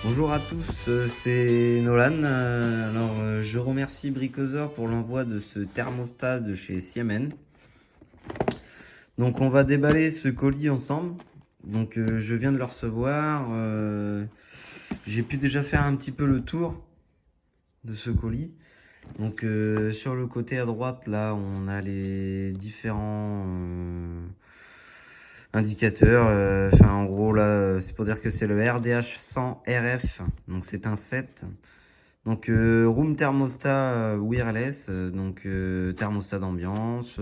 Bonjour à tous, c'est Nolan. Je remercie Bricosaur pour l'envoi de ce thermostat de chez Siemens. Donc, on va déballer ce colis ensemble. Donc, je viens de le recevoir. J'ai pu déjà faire un petit peu le tour de ce colis. Donc, sur le côté à droite, là, on a les différents indicateurs. En gros, là, c'est pour dire que c'est le RDH 100 RF. Donc, c'est un set. Donc room thermostat wireless, thermostat d'ambiance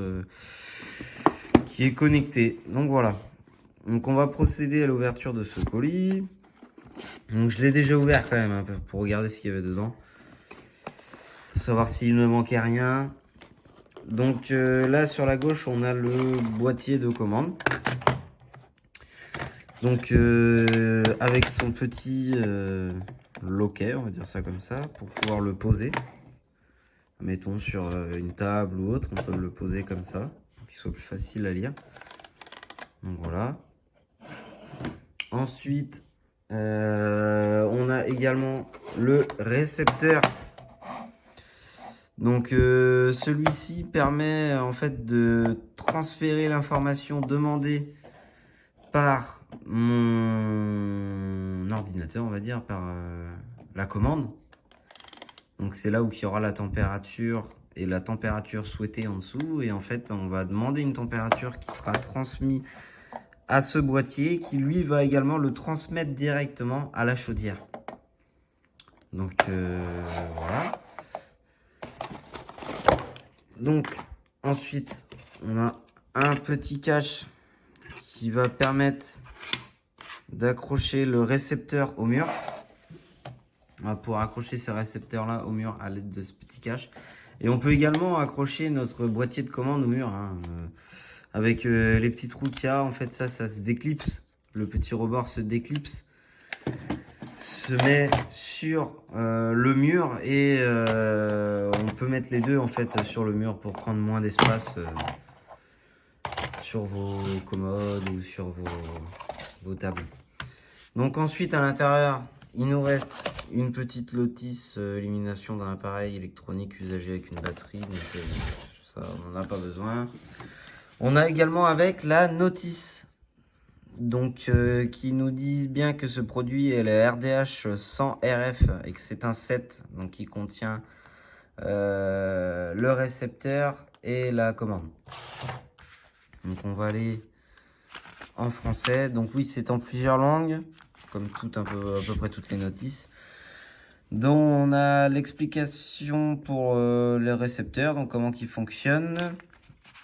qui est connecté. Donc voilà. Donc on va procéder à l'ouverture de ce colis. Donc je l'ai déjà ouvert quand même un peu pour regarder ce qu'il y avait dedans. Pour savoir s'il ne manquait rien. Donc là sur la gauche on a le boîtier de commande. Donc avec son petit loquet, on va dire ça comme ça, pour pouvoir le poser. Mettons sur une table ou autre, on peut le poser comme ça, pour qu'il soit plus facile à lire. Donc voilà. Ensuite, on a également le récepteur. Donc celui-ci permet en fait de transférer l'information demandée par mon ordinateur, on va dire, par la commande. Donc c'est là où il y aura la température et la température souhaitée en dessous. Et en fait, on va demander une température qui sera transmise à ce boîtier qui lui va également le transmettre directement à la chaudière. Donc voilà. Donc ensuite, on a un petit cache qui va permettre d'accrocher le récepteur au mur. On va pouvoir accrocher ce récepteur là au mur à l'aide de ce petit cache. Et on peut également accrocher notre boîtier de commande au mur. Avec les petits trous qu'il y a, en fait, ça se déclipse. Le petit rebord se déclipse, se met sur le mur et on peut mettre les deux en fait sur le mur pour prendre moins d'espace sur vos commodes ou sur vos tables. Donc ensuite à l'intérieur, il nous reste une petite lotice élimination d'un appareil électronique usagé avec une batterie. Donc ça, on n'en a pas besoin. On a également avec la notice. Donc, qui nous dit bien que ce produit est le RDH 100 RF et que c'est un set donc qui contient le récepteur et la commande. Donc, on va aller en français. Donc, oui, c'est en plusieurs langues, comme à peu près toutes les notices. Donc, on a l'explication pour le récepteur, donc comment il fonctionne.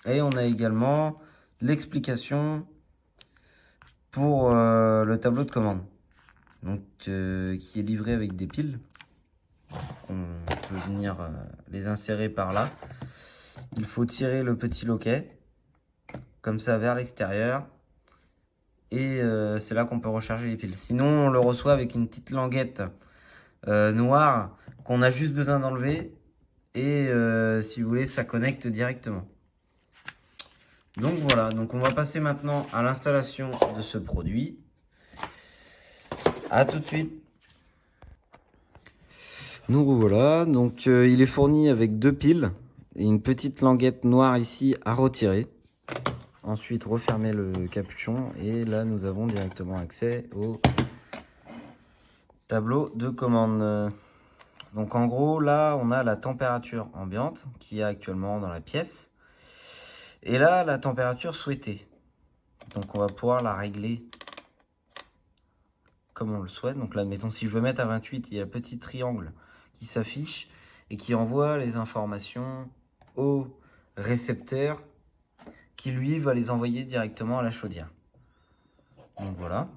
Et on a également l'explication pour le tableau de commande. Donc qui est livré avec des piles. On peut venir les insérer par là. Il faut tirer le petit loquet comme ça vers l'extérieur et c'est là qu'on peut recharger les piles. Sinon on le reçoit avec une petite languette noire qu'on a juste besoin d'enlever et si vous voulez ça connecte directement. Donc voilà, donc on va passer maintenant à l'installation de ce produit. À tout de suite. Nous revoilà, donc il est fourni avec deux piles et une petite languette noire ici à retirer. Ensuite refermer le capuchon et là nous avons directement accès au tableau de commande. Donc en gros là on a la température ambiante qui est actuellement dans la pièce et là la température souhaitée. Donc on va pouvoir la régler comme on le souhaite. Donc là admettons si je veux mettre à 28, il y a un petit triangle qui s'affiche et qui envoie les informations au récepteur qui lui va les envoyer directement à la chaudière. Donc voilà.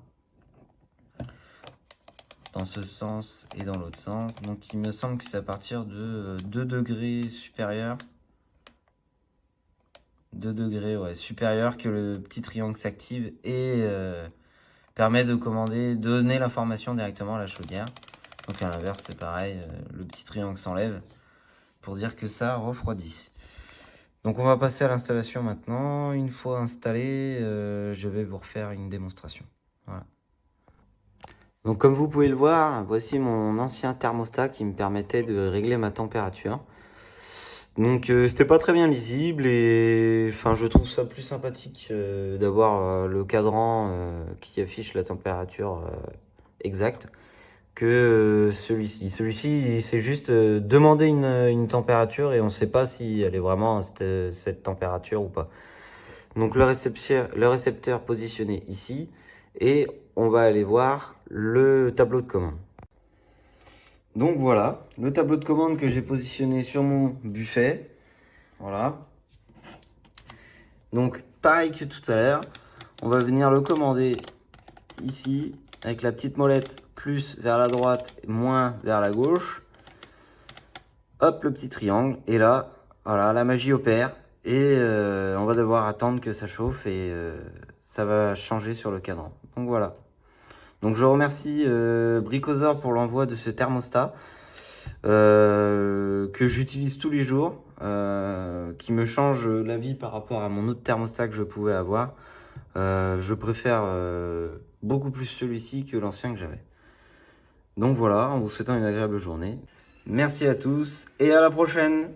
Dans ce sens et dans l'autre sens. Donc il me semble que c'est à partir de 2 degrés supérieurs. 2 degrés ouais, supérieur que le petit triangle s'active et permet de commander, de donner l'information directement à la chaudière. Donc à l'inverse c'est pareil, le petit triangle s'enlève pour dire que ça refroidit. Donc on va passer à l'installation maintenant. Une fois installé, je vais vous refaire une démonstration. Voilà. Donc comme vous pouvez le voir, voici mon ancien thermostat qui me permettait de régler ma température. Donc c'était pas très bien lisible et enfin je trouve ça plus sympathique d'avoir le cadran qui affiche la température exacte que celui-ci. Celui-ci c'est juste demander une température et on ne sait pas si elle est vraiment à cette température ou pas. Donc le récepteur positionné ici et on va aller voir le tableau de commande. Donc voilà, le tableau de commande que j'ai positionné sur mon buffet. Voilà. Donc pareil que tout à l'heure, on va venir le commander ici avec la petite molette plus vers la droite, moins vers la gauche. Hop, le petit triangle. Et là, voilà, la magie opère. Et on va devoir attendre que ça chauffe et ça va changer sur le cadran. Donc voilà. Donc je remercie Bricosaur pour l'envoi de ce thermostat que j'utilise tous les jours, qui me change la vie par rapport à mon autre thermostat que je pouvais avoir. Je préfère beaucoup plus celui-ci que l'ancien que j'avais. Donc voilà, en vous souhaitant une agréable journée. Merci à tous et à la prochaine!